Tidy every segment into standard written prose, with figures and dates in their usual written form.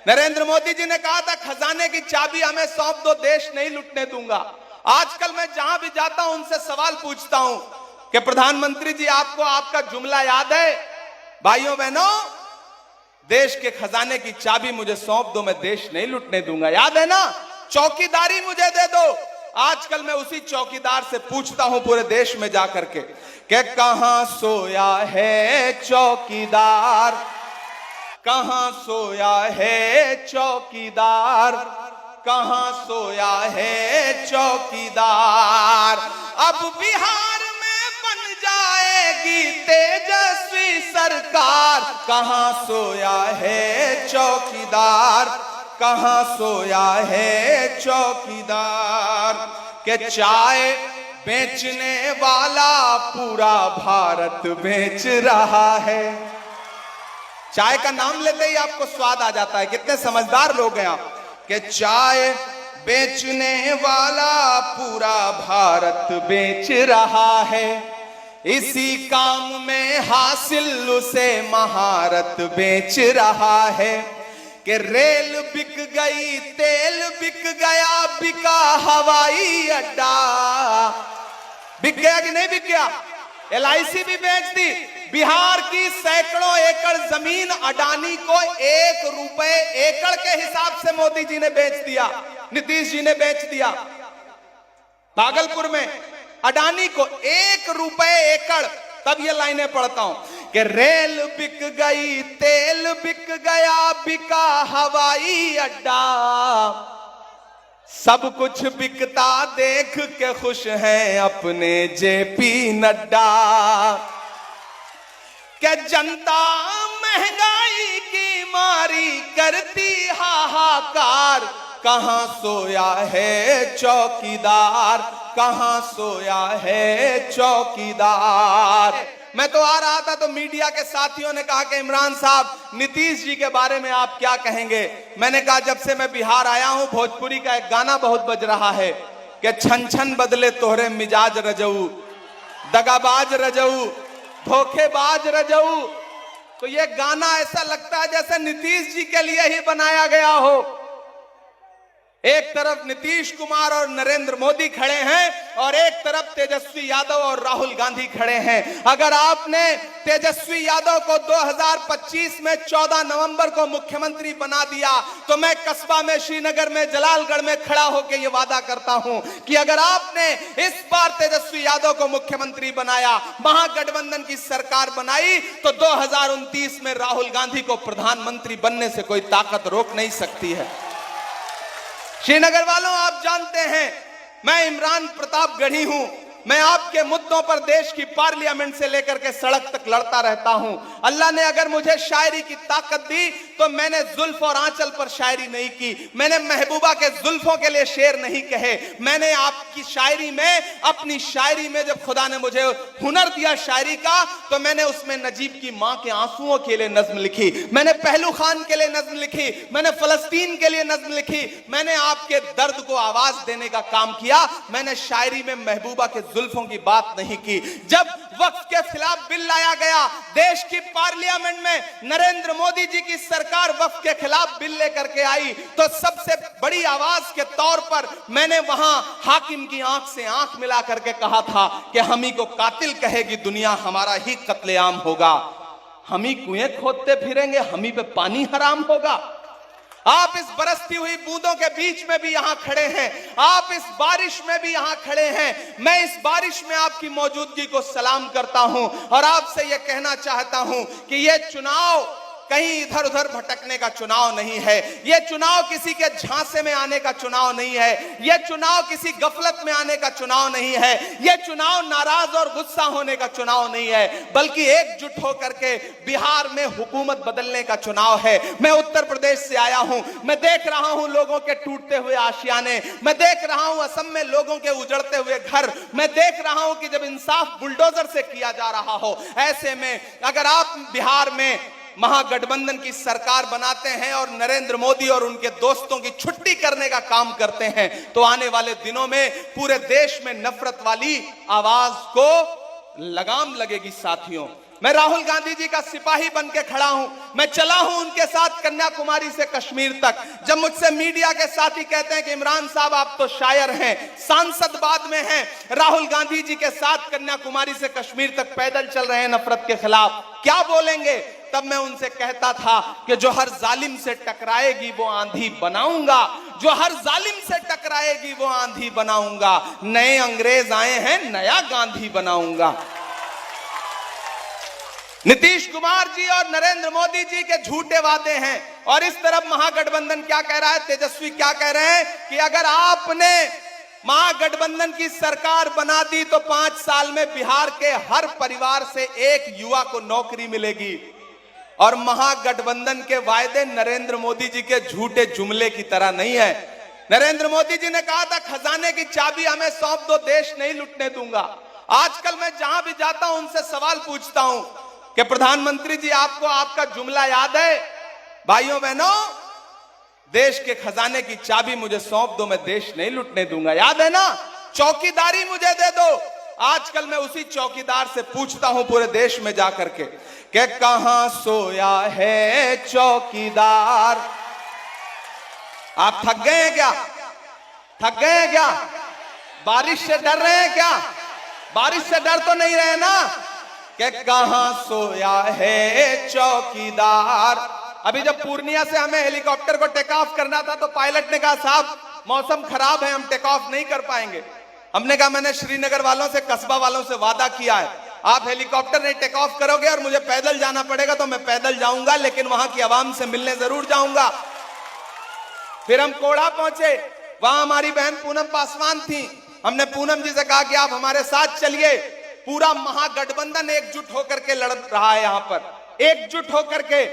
नरेंद्र मोदी जी ने कहा था खजाने की चाबी हमें सौंप दो, देश नहीं लुटने दूंगा। आजकल मैं जहां भी जाता हूं उनसे सवाल पूछता हूं कि प्रधानमंत्री जी आपको आपका जुमला याद है? भाइयों बहनों, देश के खजाने की चाबी मुझे सौंप दो, मैं देश नहीं लुटने दूंगा। याद है ना? चौकीदारी मुझे दे दो। आजकल मैं उसी चौकीदार से पूछता हूं पूरे देश में जाकर के कि कहां सोया है चौकीदार, कहां सोया है चौकीदार, कहां सोया है चौकीदार। अब बिहार में बन जाएगी तेजस्वी सरकार, कहां सोया है चौकीदार, कहां सोया है चौकीदार। के चाय बेचने वाला पूरा भारत बेच रहा है। चाय का नाम लेते ही आपको स्वाद आ जाता है, कितने समझदार लोग हैं आप। कि चाय बेचने वाला पूरा भारत बेच रहा है, इसी काम में हासिल उसे महारत बेच रहा है। कि रेल बिक गई, तेल बिक गया, बिका हवाई अड्डा। बिक गया कि नहीं बिक गया? LIC भी बेच दी। बिहार की सैकड़ों एकड़ जमीन अडानी को 1 रुपए एकड़ के हिसाब से मोदी जी ने बेच दिया, नीतीश जी ने बेच दिया। भागलपुर में अडानी को 1 रुपए एकड़। तब ये लाइनें पढ़ता हूं कि रेल बिक गई, तेल बिक गया, बिका हवाई अड्डा। सब कुछ बिकता देख के खुश हैं अपने JP नड्डा। क्या जनता महंगाई की मारी करती हाहाकार, कहां सोया है चौकीदार, कहां सोया है चौकीदार। मैं तो आ रहा था तो मीडिया के साथियों ने कहा कि इमरान साहब नीतीश जी के बारे में आप क्या कहेंगे? मैंने कहा जब से मैं बिहार आया हूं भोजपुरी का एक गाना बहुत बज रहा है कि छन छन बदले तोहरे मिजाज रजऊ, दगाबाज रजऊ, धोखेबाज रजऊ। तो ये गाना ऐसा लगता है जैसे नीतीश जी के लिए ही बनाया गया हो। एक तरफ नीतीश कुमार और नरेंद्र मोदी खड़े हैं और एक तरफ तेजस्वी यादव और राहुल गांधी खड़े हैं। अगर आपने तेजस्वी यादव को 2025 में 14 नवंबर को मुख्यमंत्री बना दिया तो मैं कस्बा में, श्रीनगर में, जलालगढ़ में खड़ा होकर यह वादा करता हूं कि अगर आपने इस बार तेजस्वी यादव को मुख्यमंत्री बनाया, महागठबंधन की सरकार बनाई, तो 2029 में राहुल गांधी को प्रधानमंत्री बनने से कोई ताकत रोक नहीं सकती है। श्रीनगर वालों, आप जानते हैं मैं इमरान प्रतापगढ़ी हूं। मैं आपके मुद्दों पर देश की पार्लियामेंट से लेकर के सड़क तक लड़ता रहता हूं। अल्लाह ने अगर मुझे शायरी की ताकत दी तो मैंने जुल्फ और आंचल पर शायरी नहीं की, मैंने महबूबा के जुल्फों के लिए शेर नहीं कहे। मैंने आपकी शायरी में, अपनी शायरी में जब खुदा ने मुझे हुनर दिया शायरी का, तो मैंने उसमें नजीब की मां के आंसुओं के लिए नज्म लिखी, मैंने पहलू खान के लिए नज्म लिखी, मैंने फलस्तीन के लिए नज्म लिखी, मैंने आपके दर्द को आवाज देने का काम किया। मैंने शायरी में महबूबा के जुल्फों की बात नहीं की। जब वक्फ के खिलाफ बिल लाया गया देश की पार्लियामेंट में, नरेंद्र मोदी जी की सरकार वक्फ के खिलाफ बिल लेकर के आई, तो सबसे बड़ी आवाज के तौर पर मैंने वहां हाकिम की आंख से आंख मिला करके कहा था कि हम ही को कातिल कहेगी दुनिया, हमारा ही कत्लेआम होगा। हम ही कुएं खोदते फिरेंगे, हम ही पे पानी हराम होगा। आप इस बरसती हुई बूंदों के बीच में भी यहां खड़े हैं, आप इस बारिश में भी यहां खड़े हैं। मैं इस बारिश में आपकी मौजूदगी को सलाम करता हूं और आपसे यह कहना चाहता हूं कि यह चुनाव कहीं इधर उधर भटकने का चुनाव नहीं है। यह चुनाव किसी के झांसे में आने का चुनाव नहीं है। यह चुनाव किसी गफलत में आने का चुनाव नहीं है। यह चुनाव नाराज और गुस्सा होने का चुनाव नहीं है, बल्कि एकजुट होकर के बिहार में हुकूमत बदलने का चुनाव है। मैं उत्तर प्रदेश से आया हूं, मैं देख रहा हूं लोगों के टूटते हुए आशियाने, मैं देख रहा हूं असम में लोगों के उजड़ते हुए घर, मैं देख रहा हूं कि जब इंसाफ बुलडोजर से किया जा रहा हो, ऐसे में अगर आप बिहार में महागठबंधन की सरकार बनाते हैं और नरेंद्र मोदी और उनके दोस्तों की छुट्टी करने का काम करते हैं, तो आने वाले दिनों में पूरे देश में नफरत वाली आवाज को लगाम लगेगी। साथियों, मैं राहुल गांधी जी का सिपाही बन के खड़ा हूं। मैं चला हूं उनके साथ कन्याकुमारी से कश्मीर तक। जब मुझसे मीडिया के साथी कहते हैं कि इमरान साहब आप तो शायर हैं, सांसद बाद में हैं, राहुल गांधी जी के साथ कन्याकुमारी से कश्मीर तक पैदल चल रहे हैं नफरत के खिलाफ, क्या बोलेंगे? तब मैं उनसे कहता था कि जो हर जालिम से टकराएगी वो आंधी बनाऊंगा, जो हर जालिम से टकराएगी वो आंधी बनाऊंगा। नए अंग्रेज आए हैं, नया गांधी बनाऊंगा। नीतीश कुमार जी और नरेंद्र मोदी जी के झूठे वादे हैं, और इस तरफ महागठबंधन क्या कह रहा है, तेजस्वी क्या कह रहे हैं कि अगर आपने महागठबंधन की सरकार बना दी तो 5 साल में बिहार के हर परिवार से एक युवा को नौकरी मिलेगी। और महागठबंधन के वायदे नरेंद्र मोदी जी के झूठे जुमले की तरह नहीं है। नरेंद्र मोदी जी ने कहा था खजाने की चाबी हमें सौंप दो, देश नहीं लुटने दूंगा। आजकल मैं जहां भी जाता हूं उनसे सवाल पूछता हूं कि प्रधानमंत्री जी आपको आपका जुमला याद है? भाइयों बहनों, देश के खजाने की चाबी मुझे सौंप दो, मैं देश नहीं लुटने दूंगा। याद है ना? चौकीदारी मुझे दे दो। आजकल मैं उसी चौकीदार से पूछता हूं पूरे देश में जाकर के कि कहां सोया है चौकीदार? आप थक गए हैं क्या? थक गए हैं क्या? बारिश से डर रहे हैं क्या? बारिश से डर तो नहीं रहे ना? कि कहां सोया है चौकीदार? अभी जब पूर्णिया से हमें हेलीकॉप्टर को टेक ऑफ करना था तो पायलट ने कहा साहब मौसम खराब है, हम टेक ऑफ नहीं कर पाएंगे। हमने कहा मैंने श्रीनगर वालों से, कस्बा वालों से वादा किया है, आप हेलीकॉप्टर नहीं टेक ऑफ करोगे और मुझे पैदल जाना पड़ेगा तो मैं पैदल जाऊंगा, लेकिन वहां की आवाम से मिलने जरूर जाऊंगा। फिर हम कोढ़ा पहुंचे, वहां हमारी बहन पूनम पासवान थी। हमने पूनम जी से कहा कि आप हमारे साथ चलिए। पूरा महागठबंधन एकजुट होकर के लड़ रहा है यहां पर, एकजुट होकर के।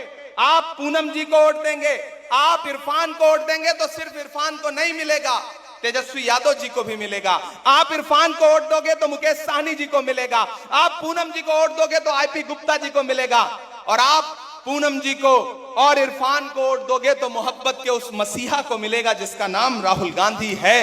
आप पूनम जी को वोट देंगे, आप इरफान को वोट देंगे तो सिर्फ इरफान को नहीं मिलेगा, तेजस्वी यादव जी को भी मिलेगा। आप इरफान को वोट दोगे तो मुकेश साहनी जी को मिलेगा। आप पूनम जी को वोट दोगे तो आईपी गुप्ता जी को मिलेगा। और आप पूनम जी को और इरफान को वोट दोगे तो मोहब्बत के उस मसीहा को मिलेगा जिसका नाम राहुल गांधी है।